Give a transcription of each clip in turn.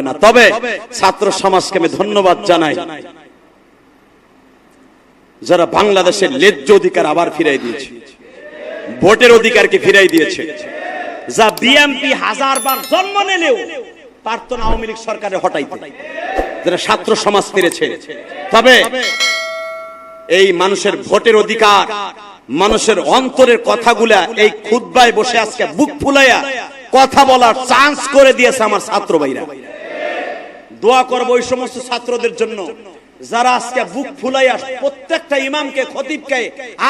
না। তবে ছাত্র সমাজকে আমি ধন্যবাদ জানাই যারা বাংলাদেশের ন্যায্য অধিকার আবার ফিরিয়ে দিয়েছে, ভোটের অধিকারকে ফিরিয়ে দিয়েছে। যা বিএনপি হাজারবার জন্ম নিলেও পারত না আওয়ামী লীগ সরকারে হটাইতে, যারা ছাত্র সমাজ ফিরেছে। তবে এই মানুষের ভোটের অধিকার, মানুষের অন্তরের কথাগুলা এই খুতবায় বসে আজকে বুক ফুলাইয়া কথা বলার চান্স করে দিয়েছে আমার ছাত্র ভাইরা। দোয়া করব ওই সমস্ত ছাত্রদের জন্য যারা আজকে বুক ফুলাইয়া প্রত্যেকটা ইমামকে, খতিবকে,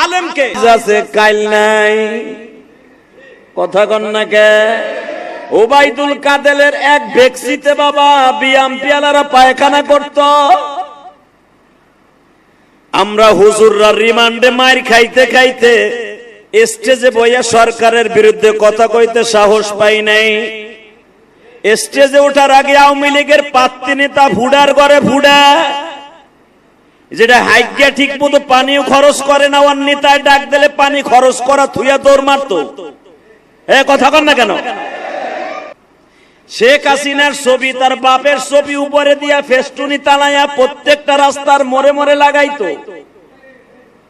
আলেমকে যাচ্ছে কাইল নাই কথা কন্যাকে ওবাইদুল কাদেরের এক ভেক্সিতে বাবা বিএমপি আলারা পায়খানা করত। আমরা হুজুররা রিমান্ডে মার খাইতে খাইতে স্টেজে বইয়া সরকারের বিরুদ্ধে কথা কইতে সাহস পাই নাই। স্টেজে ওঠার আগে আওয়ামী লীগের পাত্তি নেতা ফুডার করে ফুডা, যেটা হাইগা ঠিক মতো পানিও খরচ করে না, ওর নেতায় ডাক দিলে পানি খরচ করা থুইয়া দৌড় মারতো। কথা কন না কেন? শেখ হাসিনার ছবি, তার বাপের ছবি উপরে দিয়া ফেস্টুনি তালাইয়া প্রত্যেকটা রাস্তার মোড়ে মোড়ে লাগাইতো।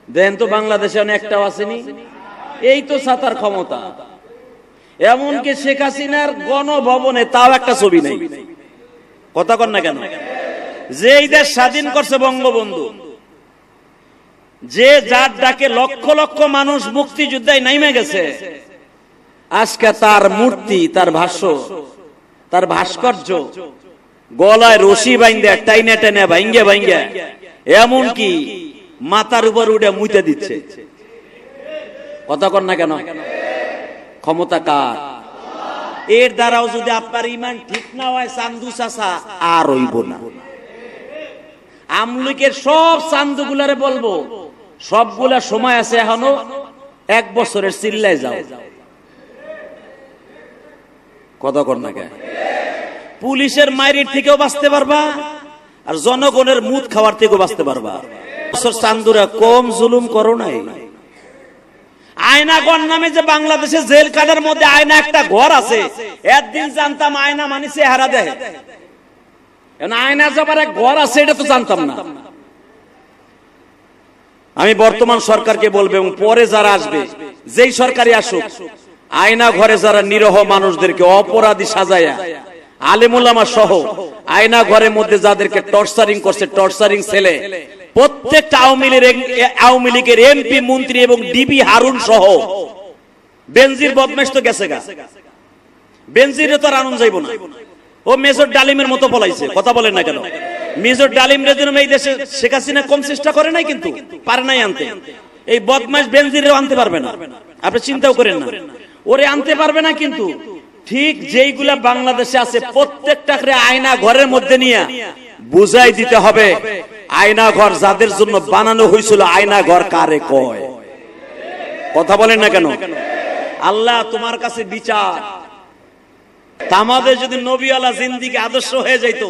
দেন তো বাংলাদেশে একটাও আসেনি। এই তো ছাতার ক্ষমতা। এমনকি শেখ হাসিনার গণভবনে তাও একটা ছবি নেই। কথা কন না কেন? যে এই দেশ স্বাধীন করছে বঙ্গবন্ধু, যে যার ডাকে লক্ষ লক্ষ মানুষ মুক্তিযুদ্ধে নাইমে গেছে, আজকে তার মূর্তি, তার ভাষ্য, তার ভাস্কর্য গলায় রশি বাইন্দে টাইনে টাইনে ভাঙ্গে ভাঙ্গে এমনকি মাথার উপর উঠে মুইতে দিচ্ছে। কথা কন না কেন? ক্ষমতা কার? এর দ্বারাও যদি আপনার ইমান ঠিক না হয়, চান্দু চাচা আর হইব না। আমলিকের সব চান্দুগুলারে বলবো, সবগুলা সময় আছে, এখনো 1 বছরের চিল্লায় যাও। কথা কর না কেন? পুলিশের মাইরের থেকেও বাঁচতে পারবা, আর জনগণের মুদ খাওয়ার থেকেও বাঁচতে পারবা। চান্দুরা কম জুলুম করো নাই। আয়নাগর নামে যে বাংলাদেশে জেল খানার মধ্যে আয়না একটা ঘর আছে, একদিন জানতাম আয়না মানে চেহারা দেয়। আয়না যাবার এক ঘর আছে এটা তো জানতাম না। আমি বর্তমান সরকারকে বলবো এবং পরে যারা আসবে, যেই সরকারই আসুক, আয়না ঘরে যারা নিরহ মানুষদেরকে অপরাধী সাজায়া, আলেমুলামা সহ আয়না ঘরের মধ্যে যাদেরকে টর্চারিং করছে, টর্চারিং ছেলে, প্রত্যেকটা আওয়ামী লীগের এমপি, মন্ত্রী এবং ডিবি হারুন সহ। বেনজির বদমাশ তো গেছে গা, বেনজিরে তো আর আনন্দ যাইব না। ও মেজর ডালিমের মতো পলাইছে। কথা বলেন না কেন? মেজর ডালিমের জন্য এই দেশে শেখ হাসিনা কম চেষ্টা করে নাই, কিন্তু পারে নাই আনতে। এই বদমাশ বেনজিরেও আনতে পারবে না, আপনি চিন্তাও করেন না। ওরে আনতে পারবে না, কিন্তু ঠিক যেইগুলা বাংলাদেশে আছে প্রত্যেকটা আয়না ঘরের মধ্যে নিয়ে বুঝাই দিতে হবে, আয়না ঘর যাদের জন্য বানানো হয়েছিল, আয়না ঘর কারে কয়। কথা বলেন না কেন? আল্লাহ তোমার কাছে বিচার। আমাদের যদি নবীওয়ালা জিন্দিগি আদর্শ হয়ে যাইত,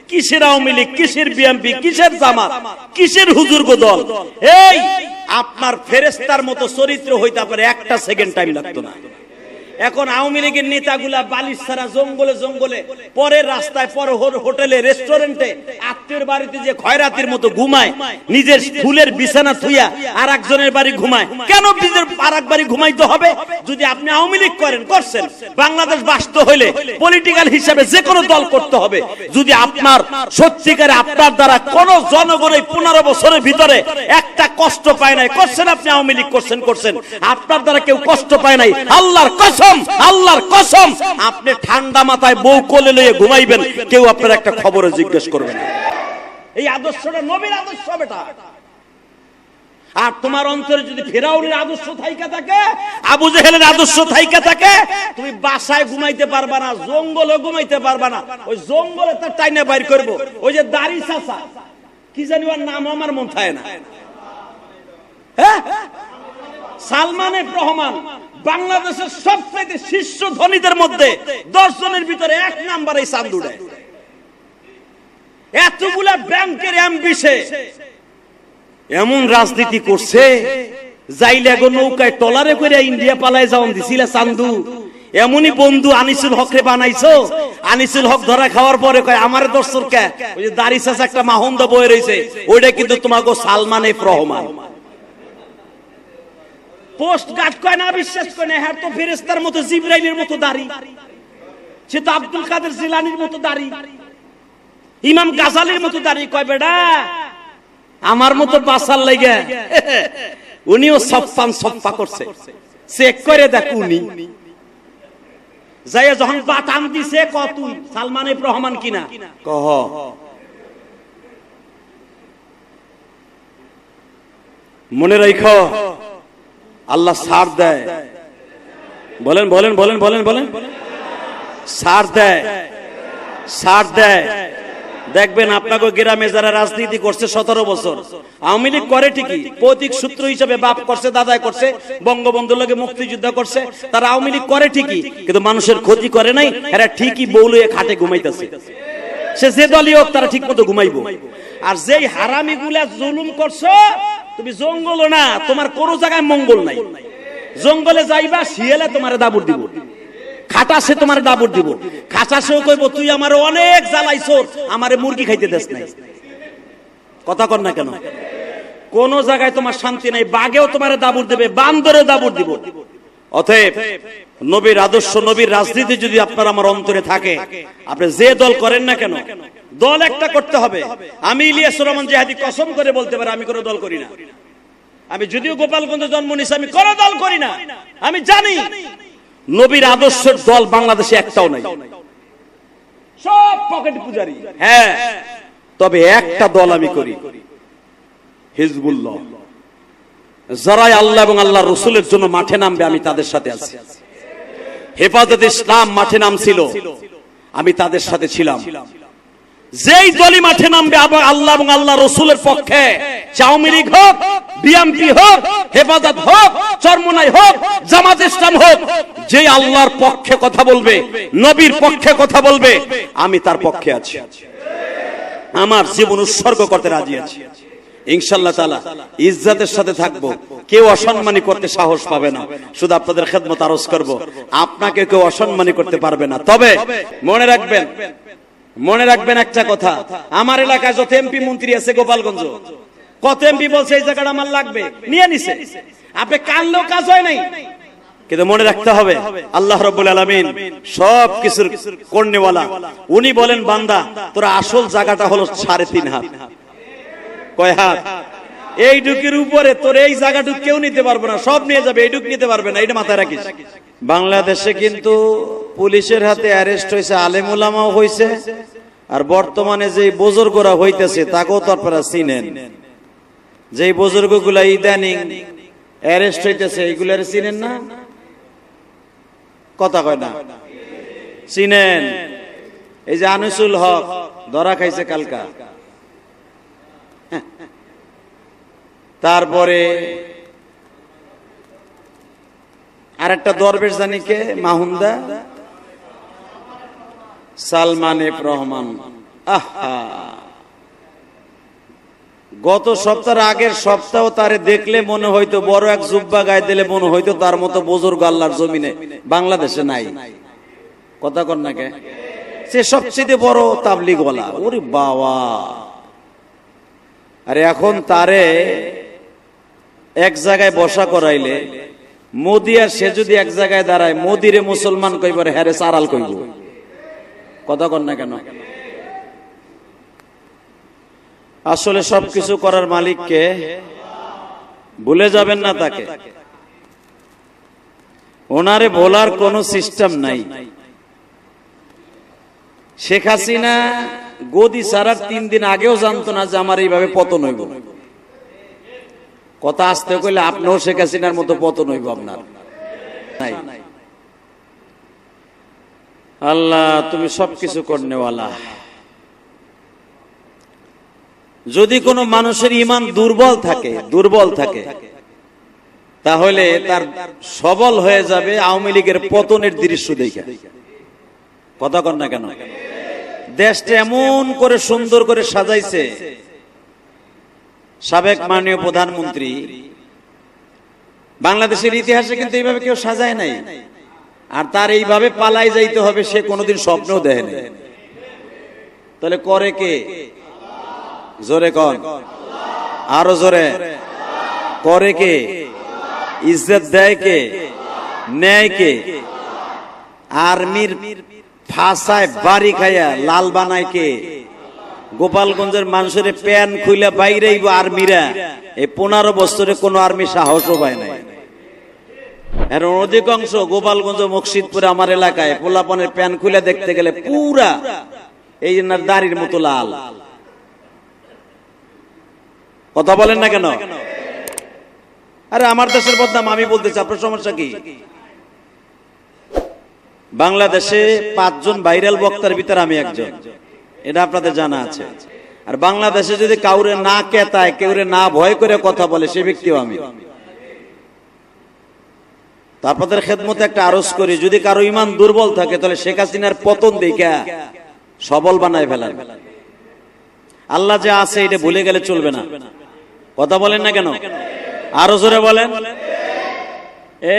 কিসের আওয়ামী লীগ, কিসের বিএনপি, কিসের জামাত, কিসের হুজুরগো দল, এই আপনার ফেরেশতার মতো চরিত্র হইতে আপনার একটা সেকেন্ড টাইম লাগতো না। এখন আওয়ামী লীগের নেতাগুলা বালিশ ছাড়া জঙ্গলে জঙ্গলে, পরে রাস্তায়, পরে হোটেলে, রেস্টুরেন্টে, আত্মীয়ের বাড়িতে যে খয়রাতির মতো ঘুমায়, নিজের ফুলের বিছানা থুইয়া আর একজনের বাড়ি ঘুমায়। কেন নিজের আর এক বাড়ি ঘুমাইতে হবে? যদি আপনি আওয়ামী লীগ করছেন, বাংলাদেশ বাঁচতে হইলে পলিটিক্যাল হিসাবে যে কোনো দল করতে হবে। যদি আপনার সত্যিকারে আপনার দ্বারা কোন জনগণের 15 বছরের ভিতরে একটা কষ্ট পায় নাই, করছেন আপনি আওয়ামী লীগ করছেন, আপনার দ্বারা কেউ কষ্ট পায় নাই, আল্লাহর কসম, আল্লাহর কসম, আপনি ঠান্ডা মাথায় বউ কোলে লইয়ে ঘুমাইবেন, কেউ আপনার একটা খবরে জিজ্ঞেস করবে না। এই আদর্শটা নবীর আদর্শ বেটা। আর তোমার অন্তরে যদি ফিরআউনের আদর্শ থাইকা থাকে, আবু জেহেলের আদর্শ থাইকা থাকে, তুমি বাসায় ঘুমাইতে পারবা না, জঙ্গলে ঘুমাইতে পারবা না। ওই জঙ্গলে তার টাইনে বাইর করব। ওই যে দাড়ি চাচা, কি জানি ওর নাম আমার মন থাকে না, হ্যাঁ, সালমান রহমান, বাংলাদেশের সবচেয়ে শীর্ষ ধনীদের মধ্যে 10 জনের ভিতরে 1 নম্বরে চান্দুড়ে। এতগুলা ব্যাংকের এমবিসে এমন রাজনীতি করছে, যাইলে গো নৌকায় টলারে করে ইন্ডিয়া পালায় যাওন দিছিল চান্দু। এমনই বন্ধু আনিসুল হক রে বানাইছো, আনিসুল হক ধরা খাওয়ার পরে কয় আমার দর্শক কে ওই যে দাড়ি চাচা একটা মাহমদা বয়ে রয়েছে ওইটা কিন্তু তোমাকে Salman F Rahman. Post guard কয় না, বিশ্বাস করে না, হ্যাঁ তো ফেরেশতার মতো জিবরাইলের মতো দাড়ি, সে তো আব্দুল কাদের জিলানির মতো দাড়ি, ইমাম গাজালির মতো দাড়ি। কয় বেটা আমার মতো বাসার লাগে উনিও সফান সফা করছে, চেক করে দেখ উনি যাইয়া যখন বাটাম দিছে কত সালমান এফ রহমান কিনা কহ। মনে রাখো আল্লাহ ছাড় দেয়, বলেন বলেন বলেন বলেন বলেন, ছাড় দেয়, ছাড় দেয়। দেখবেন আপনাকে গ্রামে যারা রাজনীতি করছে 17 বছর, আওয়ামী লীগ করে ঠিকই, প্রতীক সূত্র হিসেবে বাপ করছে, দাদাই করছে, বঙ্গবন্ধুর লগে মুক্তিযুদ্ধ করছে, তারা আওয়ামী লীগ করে ঠিকই, কিন্তু মানুষের ক্ষতি করে নাই। এরা ঠিকই বউলুয়ে খাটে ঘুমাইতেছে, সে যে দলই হোক তারা ঠিক মতো ঘুমাইবো। আর যেই হারামি গুলা জুলুম করছো, তুমি জঙ্গল না, তোমার কোনো জায়গায় মঙ্গল নাই। জঙ্গলে যাইবা শিয়ালে তোমার দাবুর দিব, খাটাসে তোমার দাবুর দিব, খাটাসেও কইব তুই আমার অনেক জ্বালাইছস, আমারে মুরগি খাইতে দেস নাই। কথা কর না কেন? কোন জায়গায় তোমার শান্তি নাই, বাঘেও তোমার দাবুর দেবে, বান্দরে দাবুর দিব। অতএব নবীর আদর্শ, নবীর রাজনীতি যদি আপনার আমার অন্তরে থাকে, আপনি যে দল করেন না কেন, দল একটা করতে হবে। আমি ইলিয়াস রহমান জিহাদি কসম করে বলতে পারি আমি কোনো দল করি না। আমি যদিও গোপালগঞ্জে জন্ম নিয়েছি, আমি কোনো দল করি না। আমি জানি নবীর আদর্শের দল বাংলাদেশে একটাও নাই, সব পকেট পূজারি। হ্যাঁ, তবে একটা দল আমি করি, হিজবুল্লাহ। যারাই আল্লাহ এবং আল্লাহ রসুলের জন্য মাঠে নামবে আমি তাদের সাথে আছি। হেফাজতে ইসলাম মাঠে নামছিল, আমি তাদের সাথে ছিলাম। যেই দলই মাঠে নামবে আবার আল্লাহ এবং আল্লাহ রসুলের পক্ষে, আওয়ামী লীগ হোক, বিএনপি হোক, হেফাজত হোক, চরমোনাই হোক, জামাত ইসলাম হোক, যে আল্লাহর পক্ষে কথা বলবে, নবীর পক্ষে কথা বলবে, আমি তার পক্ষে আছি, আমার জীবন উৎসর্গ করতে রাজি আছি। ইনশাআল্লাহ তাআলা ইজ্জতের সাথে থাকবো, কেউ অসম্মানী করতে সাহস পাবে না। শুধু আপনাদের খেদমত আরজ করব, আপনাকে কেউ অসম্মানী করতে পারবে না। তবে মনে রাখবেন, মনে রাখবেন একটা কথা, আমার এলাকায় যত এমপি মন্ত্রী আছে গোপালগঞ্জ, কত এমপি বলছে এই জায়গাটা আমার লাগবে, নিয়ে নিছে। আপনি কানলেও কাজ হয় নাই, কিন্তু মনে রাখতে হবে আল্লাহ রাব্বুল আলামিন সব কিছুর কর্নেওয়ালা। উনি বলেন বান্দা তোরা আসল জায়গাটা হলো 3.5 হাত। কয় হাত? এই ডুকের উপরে তোর এই জায়গাটুক কেউ নিতে পারবে না, সব নিয়ে যাবে, এইটুক নিতে পারবে না, এটা মাথায় রাখিস। বাংলাদেশে কিন্তু পুলিশের হাতে অ্যারেস্ট হয়েছে, আলেম উলামাও হয়েছে, আর বর্তমানে যে বুজুর্গরা হইতেছে তাকেও তো আপনারা চিনেন। যে বুজুর্গগুলা ইদানিং অ্যারেস্ট হইতেছে এইগুলার চিনেন না? কথা কয় না, চিনেন? এই যে আনিসুল হক ধরা খাইছে কালকা, তারপরে আর একটা দরবেশ জানি কে, মাহুন্দা, সালমান এফ রহমান। আহা, গত সপ্তাহের আগের সপ্তাহ তারে দেখলে মনে হইতো বড় এক জুব্বা গায়ে দিলে মনে হইতো তার মতো বুজুর্গ আল্লাহর জমিনে বাংলাদেশে নাই। কথা কন না কে? সে সবচেয়ে বড় তাবলীগওয়ালা। ওরে বাবা! আরে এখন তারে এক জায়গায় বসা করাইলে মোদি আর সে যদি এক জায়গায় দাঁড়ায়, মোদিরে মুসলমান কইবার, হ্যারে সারাল কইব। কথা কন না কেন? আসলে সবকিছু করার মালিককে ভুলে যাবেন না, তাকে ওনারে বলার কোন সিস্টেম নাই। শেখ হাসিনা গদি ছাড়ার 3 দিন আগেও জানতো না যে আমার এইভাবে পতন হইব। কথা আসতে কইলে আপনিও শেখ হাসিনার মতো পতন হইব আপনার। আল্লাহ তুমি সবকিছু করনেওয়ালা। যদি কোনো মানুষের ঈমান দুর্বল থাকে তাহলে তার সবল হয়ে যাবে আওয়ামী লীগের পতনের দৃশ্য দেখে। কথা কন না কেন? দেশটা এমন করে সুন্দর করে সাজাইছে সাবেক মাননীয় প্রধানমন্ত্রী। বাংলাদেশের ইতিহাসে কিন্তু এইভাবে কেউ সাজায় নাই। আর তার এইভাবে পালাই যাইতে হবে সে কোনোদিন স্বপ্নও দেখেনি। তাহলে করে কে? জোরে কন, আরো জোরে। করে কে? ইজ্জত দেয় কে? নেয় কে? আর্মির ফাঁসায় বাড়ি খাইয়া লাল বানায় কে? গোপালগঞ্জের মানুষের প্যান খুইলা বাইরেইব আর্মিরা। এই 15 বছরে কোন আর্মি সাহসও পায় নাই। এর অধিকাংশ গোপালগঞ্জ মকসিদপুরে আমার এলাকায় পোলাপনের প্যান খুলে দেখতে গেলে পুরা এই দাড়ির মতো লাল। কথা বলেন না কেন? আরে আমার দেশের বদনাম আমি বলতেছি, আপনার সমস্যা কি? বাংলাদেশে 5 জন ভাইরাল বক্তার ভিতরে আমি একজন, এটা আপনাদের জানা আছে। আর বাংলাদেশে যদি কাউরে না কেতায়, কেউরে না ভয় করে কথা বলে, সে ব্যক্তিও আমি। তো আপনাদের খেদমতে একটা আরজ করি, যদি কারো ইমান দুর্বল থাকে তাহলে শেখ হাসিনার পতন দেখা সবল বানায় ফেলেন। আল্লাহ যে আছে এটা ভুলে গেলে চলবে না। কথা বলেন না কেন? আরো জোরে বলেন।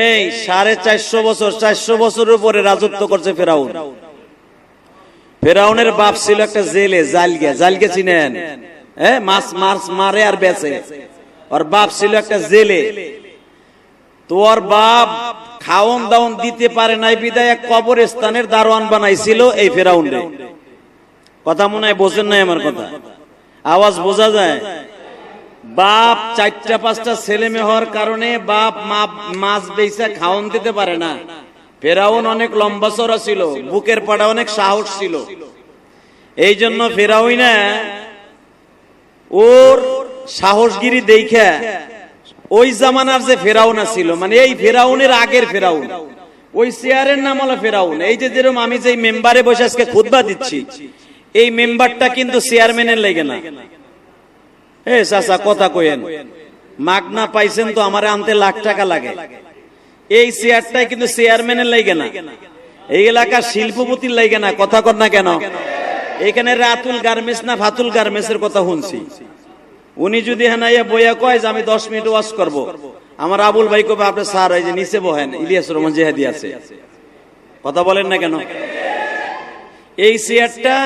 এই 450 বছর, 400 বছরের উপরে রাজত্ব করছে ফেরাউন। ফেরাউনের বাপ ছিল একটা জেলে, জালগা। জালগা চিনেন? মাছ মারে আর বেচে। ওর বাপ ছিল একটা জেলে। তোর বাপ খাওন দাওন দিতে পারে নাই বিদায় এক কবরস্থানের দারোয়ান বানাইছিল এই ফেরাউন রে। কথা মনে হয় বোঝেন নাই আমার কথা? আওয়াজ বোঝা যায়? বাপ 4-5টা ছেলে মেয়ে হওয়ার কারণে বাপ মাছ বেচা খাওন দিতে পারে না। ফেরাউন অনেক লম্বা চড়া ছিল, বুকের পাড়া অনেক সাহস ছিল। এই জন্য ফেরাউনা ওর সাহসগিরি দেখা ওই জামানার যে ফেরাউনা ছিল, মানে এই ফেরাউনের আগের ফেরাউন, ওই চেয়ারের নাম হলো ফেরাউন। এই যে যেরকম আমি যে মেম্বারে বসে আজকে খুতবা দিচ্ছি, এই মেম্বারটা কিন্তু চেয়ারম্যানের লাগে না। চাচা কথা কইেন, মাগনা পাইছেন তো, আমারে আনতে লাখ টাকা লাগে। এই চেয়ারটাই কিন্তু চেয়ারম্যানের লাগে না, এই এলাকার শিল্পপতির লাগে না। কথা কর না কেন? এখানে রাতুল গার্মেন্টস না ফাতুল গার্মেন্টস এর কথা শুনছি। উনি যদি হানাইয়া বইয়া কয় যে আমি 10 মিনিট ওয়াজ করব, আমার আবুল ভাই কবে আপনি স্যার এই যে নিচে বহেন, ইলিয়াস রহমান জেহাদি আছে। কথা বলেন না কেন? এই চেয়ারটা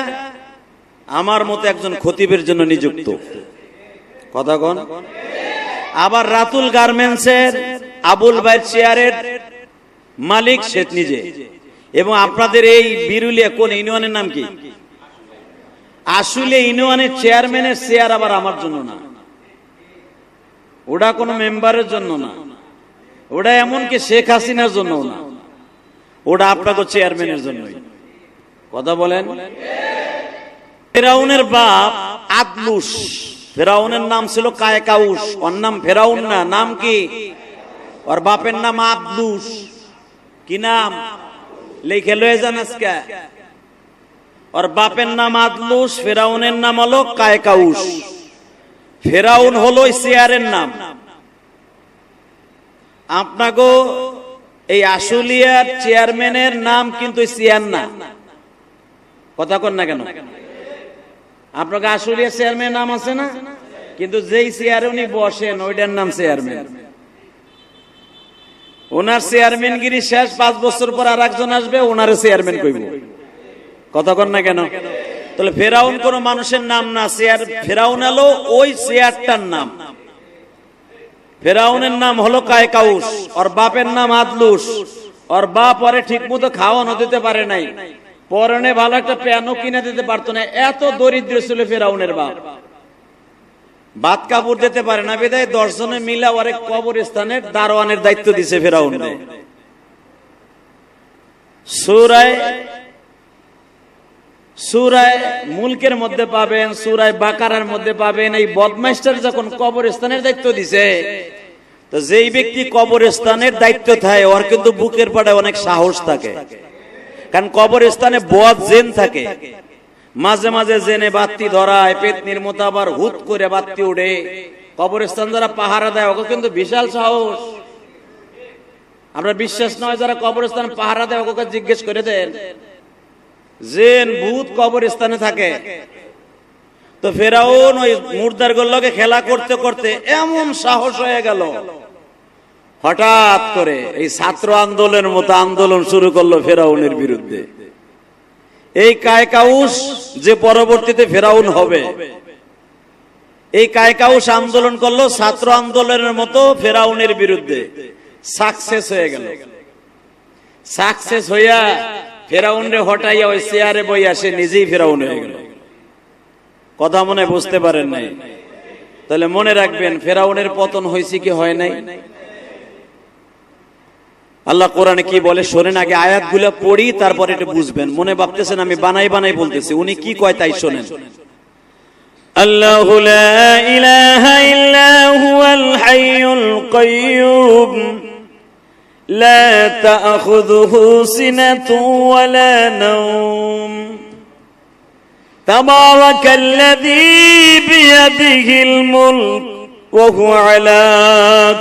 আমার মতো একজন খতিবের জন্য নিযুক্ত। কথা কন। আবার রাতুল গার্মেন্টস এর আবুল ভাই চেয়ারের মালিক সে নিজে। এবং আপনাদের এই বিরুলিয়া কোন ইউনিয়নের নাম কি? আসলে ইউনিয়নের চেয়ারম্যানের চেয়ার আবার আমার জন্য না, ওটা কোনো মেম্বারের জন্য না, ওটা এমনকি শেখ হাসিনার জন্য না, ওটা আপনাকে চেয়ারম্যানের জন্যই। কথা বলেন। ফেরাউনের বাপ আদলুস, ফেরাউনের নাম ছিল কায়কাউস। ওর নাম ফেরাউন না, নাম কি? ওর বাপের নাম আদলুস। কি নাম? লিখে লয়ে যান আজকে। ওর বাপের নাম আদলুস, ফেরাউনের নাম হলো কায়কাউস। ফেরাউন হলো চেয়ারের নাম। আপনাকে এই আশুলিয়ার চেয়ারম্যানের নাম কিন্তু চেয়ার না। কথা কন না কেন? আপনাকে আশুলিয়ার চেয়ারম্যানের নাম আছে না, কিন্তু যেই চেয়ারে উনি বসেন ওইটার নাম চেয়ারম্যান। ওনার চেয়ারম্যানগিরি শেষ, 5 বছর পর আর একজন আসবে, ওনার চেয়ারম্যান কইব। কথা কন না কেন? তাহলে ফেরাউন কোন মানুষের নাম না, চেয়ার। ফেরাউন হলো ওই চেয়ারটার নাম। ফেরাউনের নাম হলো কায়কাউস, ওর বাপের নাম আদলুস। ওর বাপ পরে ঠিক মতো খাওয়ানো দিতে পারে নাই, পরনে ভালো একটা প্যানও কিনে দিতে পারতো না, এত দরিদ্র ছিল ফেরাউনের বাপ। ভাত কাপড় দিতে পারে না বিধায় 10 জনে মিলা ওরে কবরস্থানের দারোয়ানের দায়িত্ব দিছে ফেরাউনকে। সূরা মুলকের মধ্যে পাবেন, সূরা বাকারার মধ্যে পাবেন, এই বদমাইশটার যখন কবরস্থানের দায়িত্ব দিছে, তো যেই ব্যক্তি কবরস্থানের দায়িত্ব থাকে ওর কিন্তু বুকের পাড়ায় অনেক সাহস থাকে। কারণ কবরস্থানে বদ জিন থাকে, মাঝে মাঝে জেনে বাতি ধরায়, পেতনির মতো আবার হুট করে বাতি উঠে। কবরস্থান যারা পাহারা দেয় ওকে কিন্তু বিশাল সাহস। আমরা বিশ্বাস নয় যারা কবরস্থান পাহারা দেয় ওকে জিজ্ঞেস করে দেন, জেন ভূত কবরস্থানে থাকে। তো ফেরাউন ওই মুর্দার গোল্লকে খেলা করতে করতে এমন সাহস হয়ে গেল, হঠাৎ করে এই ছাত্র আন্দোলনের মতো আন্দোলন শুরু করলো ফেরাউনের বিরুদ্ধে। এই কায়কাউস যে পরবর্তীতে ফেরাউন হবে, এই কায়কাউস আন্দোলন করলো ছাত্র আন্দোলনের মতো ফেরাউনের বিরুদ্ধে, সাকসেস হয়ে গেল। সাকসেস হইয়া ফেরাউনরে হটাইয়া ওই চেয়ারে বইয়া সে নিজেই ফেরাউন হয়ে গেল। কথা মনে বুঝতে পারেন নাই? তাহলে মনে রাখবেন ফেরাউনের পতন হয়েছে কি হয় নাই? আল্লাহ কোরআনে কি বলে শোনেন, আগে আয়াতগুলো পড়ি তারপর এটা বুঝবেন। মনে ভাবতেছেন আমি বানাই বানাই বলতেছি, উনি কি কয় তাই শোনেন। আল্লাহু লা ইলাহা ইল্লা হুয়াল হাইয়ুল কাইয়্যুম লা তা'খুযুহু সিনাতুন ওয়া লা নাওম তাবারাকাল্লাযী বিয়াদিহিল মুলক ওয়া হুয়া আলা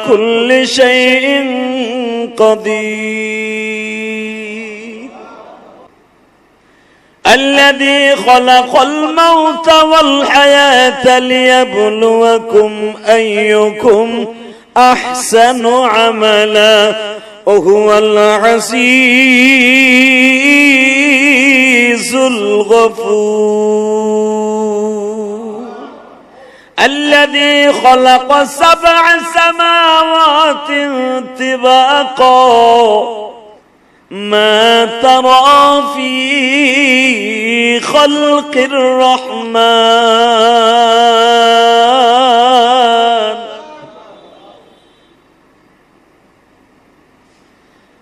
কুল্লি শাইইন قدير الذي خلق الموت والحياة ليبلوكم أيكم أحسن عملا وهو العزيز الغفور الذي خلق 7 سماوات طباقا ما ترى في خلق الرحمن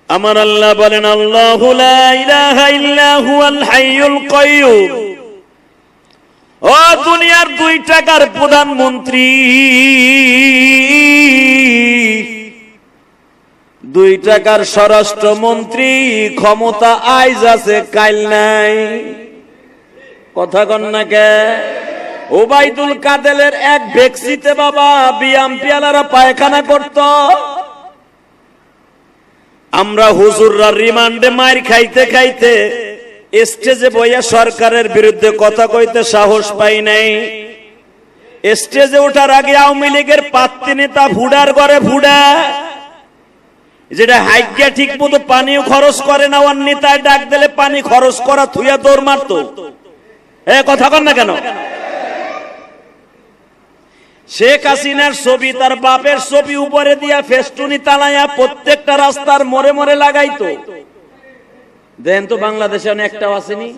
أمر الله بلن الله لا إله إلا هو الحي القيوم ও দুনিয়ার 2 টাকার প্রধানমন্ত্রী, 2 টাকার স্বরাষ্ট্রমন্ত্রী, ক্ষমতা আইজ আছে কাইল নাই। কথা কন না কে? ওবাইদুল কাদেরের এক ভেক্সিতে বাবা বিএমপিওয়ালারা পায়খানা করত। আমরা হুজুররা রিমান্ডে মার খাইতে খাইতে স্টেজে বইয়া সরকারের বিরুদ্ধে কথা কইতে সাহস পাই নাই। স্টেজে ওঠার আগে আওয়ামী লীগের পাত্রী নেতা ফুডার করে ফুডা, যেটা হাইজ্ঞা ঠিক মতো পানিও খরচ করে না, ওর নেতায় ডাক দিলে পানি খরচ করা থুইয়া দৌড় মারতো। কথা কন না কেন? শেখ হাসিনার ছবি তার বাপের ছবি উপরে দিয়া ফেস্টুনি তালাইয়া প্রত্যেকটা রাস্তার মোড়ে মোড়ে লাগাইতো। দেন তো বাংলাদেশে একটাও আসেনি।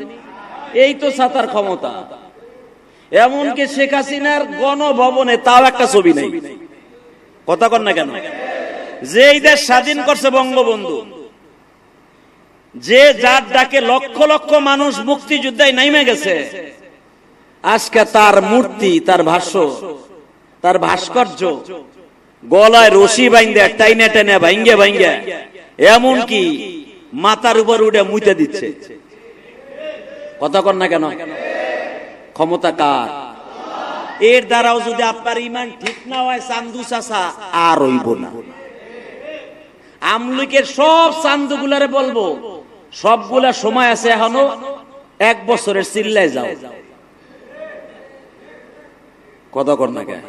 এই তো ছাতার ক্ষমতা। এমনকি শেখ হাসিনার গণভবনে তাও একটা ছবি নেই। কথা কন না কেন? যে এই দেশ স্বাধীন করছে বঙ্গবন্ধু, যে যার ডাকে লক্ষ লক্ষ মানুষ মুক্তিযুদ্ধায় নাইমে গেছে, আজকে তার মূর্তি, তার ভাষ্য, তার ভাস্কর্য গলায় রশি বাইন্দা টাইনে টাইনে ভাঙ্গে ভাঙ্গে এমনকি মাথার উপর উঠে মুইতে দিচ্ছে। কথা কন না কেন? ক্ষমতা কার? এর দ্বারাও যদি আপনার ইমান ঠিক না হয়, চান্দু চাচা আর হইব না। আমলিকের সব চান্দুগুলারে বলবো, সবগুলা সময় আছে, এখনো 1 বছরের চিল্লায় যাও। কথা কন না কেন?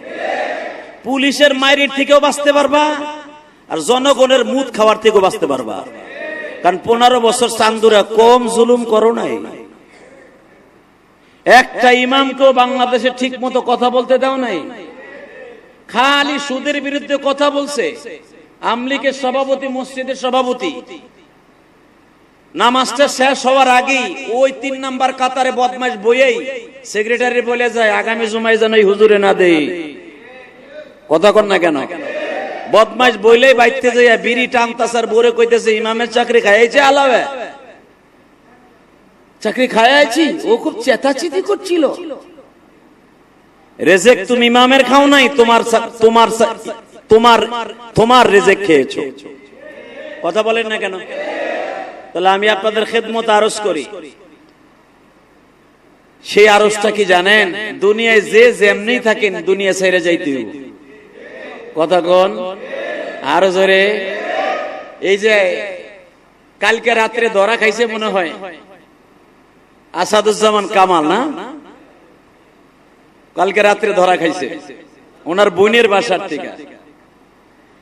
পুলিশের মাইরির থেকেও বাঁচতে পারবা, আর জনগণের মুদ খাওয়ার থেকেও বাঁচতে পারবা। কারণ 15 বছর চান্দুরা কম জুলুম করো নাই। একটা ইমামকেও বাংলাদেশে ঠিক মতো কথা বলতে দাও নাই। খালি সুদের বিরুদ্ধে কথা বলছে। আমলিকের সভাপতি, মসজিদের সভাপতি, নামাজটা শেষ হওয়ার আগেই ওই 3 নাম্বার কাতারে বদমাইশ বইয়েই সেক্রেটারি বলে যায় আগামী জুমায় যেন হুজুরে না দেই। কথা কন না কেন? বদমাইশ বইলেই বাইতে যাইয়া বিড়ি টানতাসার বোরে কইতেছে ইমামের চাকরি খাইছে আলাবে, চাকরি খাইছি। ও খুব চেতাচিতি করছিল। রেজেক তুমি ইমামের খাও নাই, তোমার তোমার তোমার তোমার রেজেক খেয়েছো। কথা বলেন না কেন? তাহলে আমি আপনাদের খেদমত আরজ করি। সেই আরজটা কি জানেন? দুনিয়ায় যে যেমনি থাকেন দুনিয়া ছেড়ে যাইতে হবে। কথা কোন? আরো জোরে। এই যে কালকে রাত্রে ধরা খাইছে মনে হয় আসাদুজ্জামান কামাল, না? কালকে রাত্রে ধরা খাইছে ওনার বোনের বাসার থেকে।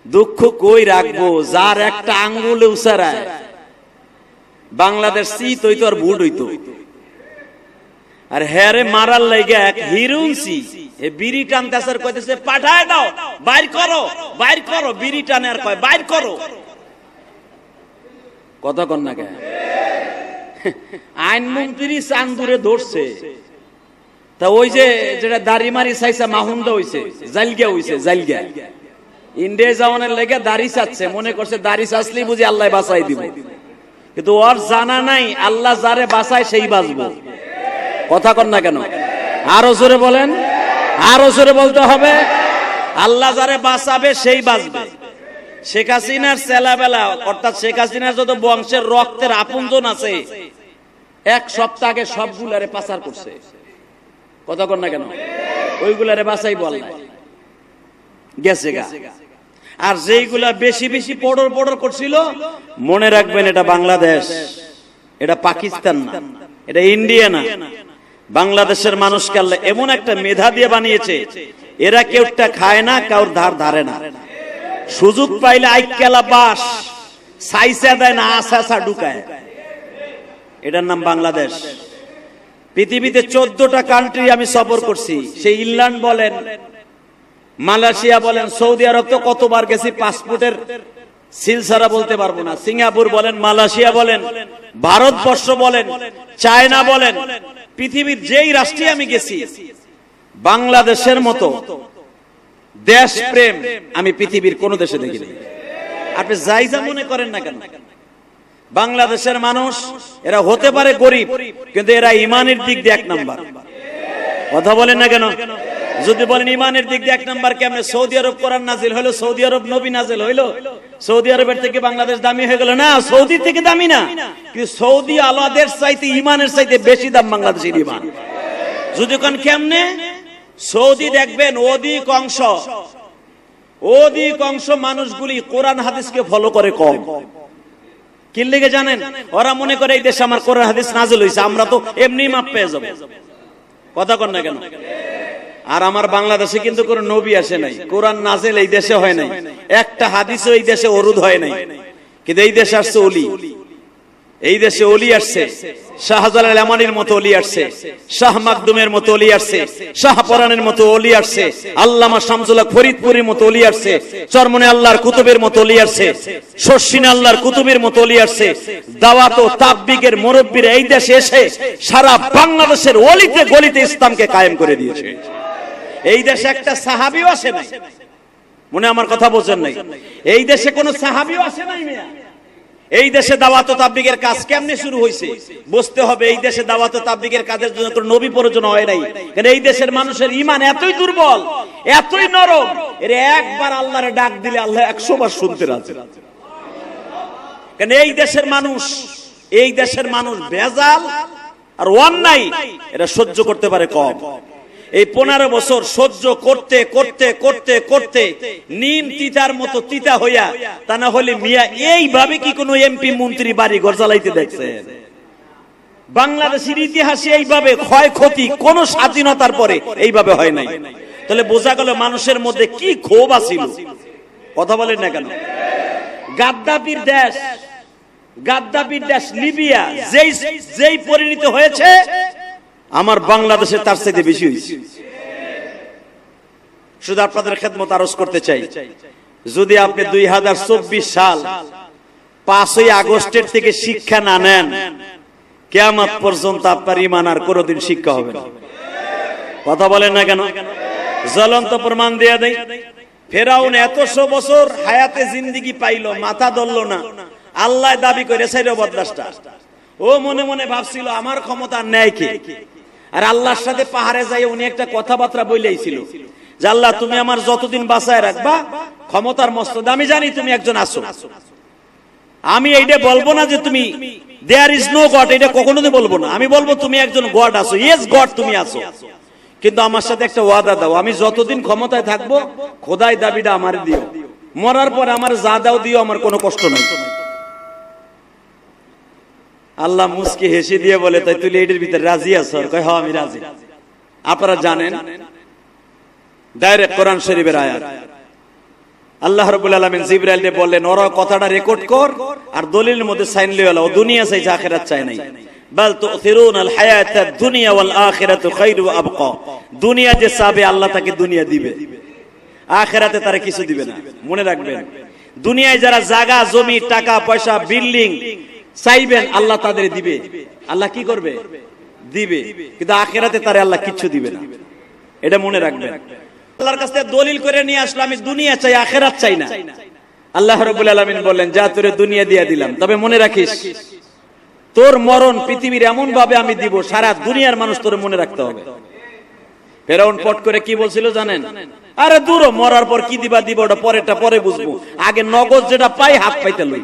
দুঃখ কই রাখবো, যার একটা আঙ্গুলে উসারায় বাংলাদেশ চিত হইতো আর ভুট হইতো। আর হ্যারে মারার লাইগা এক হিরুনসি এ বিড়ি টানতেছে আর কইতেছে পাঠায় দাও, বাইর করো বাইর করো, বিড়ি টানে আর কয় বাইর করো। কথা কন না কে? আইনমন্ত্রী চান্দুরে ধরছে, তা ওই যে যেটা দাড়ি মারি চাইছে মাহুন্দা হইছে, জালগা হইছে, জালগা ইন্ডিয়া যাওয়ানের লেগে দাড়ি চাচ্ছে, মনে করছে দাড়ি চাচ্লেই বুঝি আল্লাহ বাঁচাই দিব, কিন্তু ওর জানা নাই আল্লাহ যারে বাঁচায় সেই বাঁচবো। কথা কন না কেন? আরো জোরে বলেন, আরো জোরে বলতে হবে, আল্লাহ যারে বাঁচাবে সেই বাঁচবে। শেখ হাসিনার ছেলেবেলা, অর্থাৎ শেখ হাসিনার যত বংশের রক্তের আপনজন আছে, এক সপ্তাহ আগে সবগুলারে পাচার করছে। কথা কন না কেন? ওইগুলারে বাঁচাই বল গেছে গা। আর যেইগুলা বেশি বেশি পড়র পড়র করছিল, মনে রাখবেন এটা বাংলাদেশ, এটা পাকিস্তান না, এটা ইন্ডিয়া না। বাংলাদেশের মানুষকে আল্লাহ এমন একটা মেধা দিয়ে বানিয়েছে, এরা কেউটা খায় না, কাউর ধার ধারে না। সুযোগ পাইলে আইকেলা বাস সাইসা দেয় না, আসা ঢুকায়। এটার নাম বাংলাদেশ। পৃথিবীতে 14টা কান্ট্রি আমি সফর করছি, সেই ইংল্যান্ড বলেন, মালয়েশিয়া বলেন, সৌদি আরব তো কতবার গেছি, পাসপোর্টের সিলসারা বলতে পারবো না। সিঙ্গাপুর বলেন, মালয়েশিয়া বলেন, ভারতবর্ষ বলেন, চায়না বলেন, পৃথিবীর যেই রাষ্ট্রে আমি গেছি, বাংলাদেশের মতো দেশ প্রেম আমি পৃথিবীর কোন দেশে দেখিনি। আপনি যাই যা মনে করেন না কেন, বাংলাদেশের মানুষ এরা হতে পারে গরিব, কিন্তু এরা ইমানের দিক দিয়ে 1 নাম্বার। কথা বলেন না কেন? যদি বলেন ইমানের দিক দিয়ে 1 নাম্বার কেমনে? সৌদি আরব কোরআন নাজিল হইলো, সৌদি আরব নবী নাজিল হইলো, সৌদি আরবের থেকে বাংলাদেশ দামি হয়ে গেল না? সৌদি থেকে দামি না, কিন্তু সৌদি আলাদের চাইতে ইমানের চাইতে বেশি দাম বাংলাদেশের ইমান। যদি কোন কেমনে? সৌদি দেখবেন অধিকাংশ মানুষগুলি কোরআন হাদিসকে ফলো করে কম। কি লেগে জানেন? ওরা মনে করে এই দেশে আমার কোরআন হাদিস নাজিল হইছে, আমরা তো এমনি মাপ পেয়ে যাব। কথা কন না কেন? আর আমার বাংলাদেশে কিন্তু কোন নবী আসে নাই, কোরআন নাজিল এই দেশে হয় নাই, একটা হাদিসও এই দেশে অরুদ হয় নাই, কিন্তু এই দেশে আসছে ওলি। এই দেশে ওলি আসছে, শাহজালাল আমানির মতো ওলি আসছে, শাহ মাকদুমের মতো ওলি আসছে, শাহ পরানের মতো ওলি আসছে, আল্লামা শামসুল হক ফরিদপুরের মতো ওলি আসছে, চরমনে আল্লাহর কুতুবের মতো ওলি আসছে, শর্ষিনা আল্লাহর কুতুবের মতো ওলি আসছে। দাওয়াত ও তাবলীগের মুরব্বিরা এই দেশে এসে সারা বাংলাদেশের অলিতে গলিতে ইসলামকে কায়েম করে দিয়েছে। এই দেশে একটা সাহাবীও আসে নাই, মনে আমার কথা বোঝেন নাই? এই দেশে কোন সাহাবীও আসে নাই মিয়া। এই দেশে দাওয়াত ও তাবলীগের কাজ কেমনে শুরু হয়েছে বুঝতে হবে। এই দেশে দাওয়াত ও তাবলীগের কাজের জন্য কোনো নবী প্রয়োজন হয় নাই, কারণ এই দেশের মানুষের ঈমান এতই দুর্বল, এতই নরম, এর একবার আল্লাহরে ডাক দিলে আল্লাহ 100 বার শুনতে রাজি। কারণ এই দেশের মানুষ ভেজাল আর অন্যায় এরা সহ্য করতে পারে কম। এই 15 বছর সহ্য করতে করতে করতে করতে নিম তিতার মতো তিতা হইয়া, তা না হলে মিয়া এইভাবে কি কোনো এমপি মন্ত্রী বাড়ি ঘর জ্বালাইতে দেখছেন? বাংলাদেশের ইতিহাসে এইভাবে ক্ষয়ক্ষতি কোন স্বাধীনতার পরে এইভাবে হয় নাই। তাহলে বোঝা গেল মানুষের মধ্যে কি ক্ষোভ আছিল। কথা বলেন না কেন? গাদ্দাফির দেশ লিবিয়া যেই পরিণত হয়েছে, আমার বাংলাদেশে তার চাইতে বেশি হয়েছে। শুধু আপনাদের খেদমত আরজ করতে চাই, যদি আপনি 2024 সাল 5ই আগস্টের থেকে শিক্ষা না নেন, কিয়ামত পর্যন্ত আপনার ঈমান আর কোনদিন শিক্ষা হবে না। কথা বলেন না কেন? জ্বলন্ত প্রমাণ দিয়ে দেই, ফেরাউন 100 বছর হায়াতে জিন্দেগি পাইল, মাথা ধরল না, আল্লাহ দাবি করে সাইর বদলাসটা। ও মনে মনে ভাবছিল আমার ক্ষমতা নেয় কে? আর আল্লাহর সাথে পাহাড়ে যাই উনি একটা কথাবার্তা বইলেছিল যে আল্লাহ তুমি আমার যতদিন বাঁচায় রাখবা, ক্ষমতার মস্তদে আমি জানি তুমি একজন আছো, আমি এইটা বলবো না যে তুমি দেয়ার ইজ নো গড, এটা কখনো বলবো না, আমি বলবো তুমি একজন গড আছো, ইয়েস গড তুমি আছো, কিন্তু আমার সাথে একটা ওয়াদা দাও, আমি যতদিন ক্ষমতায় থাকবো খোদাই দাবিটা আমার দিও, মরার পর আমার যা দাও দিও, আমার কোনো কষ্ট নাই। আল্লাহ মুস্কি হেসে দিয়ে বলে তাই তুই এটার ভিতরে রাজি আছো? কয় হ্যাঁ আমি রাজি। আপনারা জানেন ডাইরেক্ট কোরআন শরীফের আয়াত, আল্লাহ রাব্বুল আলামিন জিবরাইলকে বললেন ওরা কথাটা রেকর্ড কর আর দলিলের মধ্যে সাইন লিয়ে ও দুনিয়া চাই আখিরাত চাই নাই বাল তুথিরুনাল হায়াতাদ দুনিয়া ওয়াল আখিরাতু খায়রু ওয়া আবকা দুনিয়া যে চাবে আল্লাহ তাকে দুনিয়া দিবে আখিরাতে তারা কিছু দিবে না মনে রাখবেন দুনিয়ায় যারা জায়গা জমি টাকা পয়সা বিল্ডিং চাইবেন আল্লাহ তাদের দিবে আল্লাহ কি করবে দিবে কিন্তু আখিরাতে তারে আল্লাহ কিছু দিবে না এটা মনে রাখবেন আল্লাহর কাছে দলিল করে নিয়ে আসলো আমি দুনিয়া চাই আখিরাত চাই না আল্লাহ রাব্বুল আলামিন বললেন যা তোরে দুনিয়া দিয়ে দিলাম তবে মনে রাখিস তোর মরণ পৃথিবীর এমন ভাবে আমি দিব সারা দুনিয়ার মানুষ তোরে মনে রাখতে হবে ফেরাউন পট করে কি বলছিল জানেন আরে দূর মরার পর কি দিবা দিব ওটা পরেরটা পরে বুঝবো আগে নগদ যেটা পাই হাত পাইতে লই